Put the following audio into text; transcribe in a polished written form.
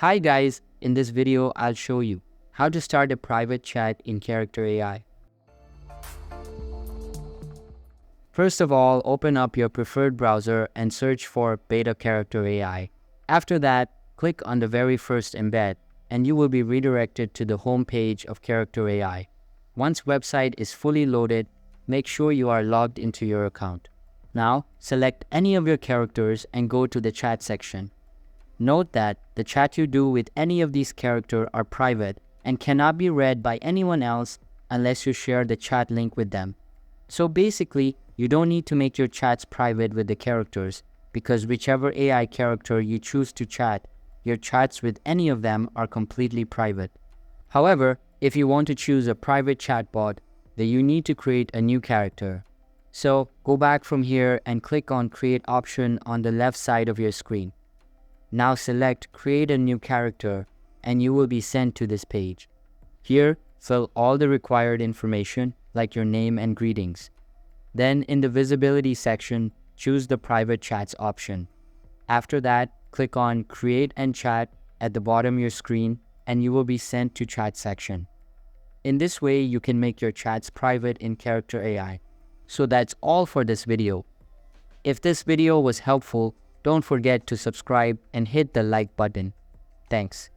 Hi guys, in this video I'll show you how to start a private chat in Character AI. First of all, open up your preferred browser and search for Beta Character AI. After that, click on the very first embed and you will be redirected to the home page of Character AI. Once website is fully loaded, make sure you are logged into your account. Now, select any of your characters and go to the chat section. Note that the chat you do with any of these characters are private and cannot be read by anyone else unless you share the chat link with them. So basically, you don't need to make your chats private with the characters because whichever AI character you choose to chat, your chats with any of them are completely private. However, if you want to choose a private chatbot, then you need to create a new character. So go back from here and click on Create option on the left side of your screen. Now select Create a New Character and you will be sent to this page. Here, fill all the required information like your name and greetings. Then in the Visibility section, choose the Private Chats option. After that, click on Create and Chat at the bottom of your screen and you will be sent to Chat section. In this way, you can make your chats private in Character AI. So that's all for this video. If this video was helpful, don't forget to subscribe and hit the like button. Thanks.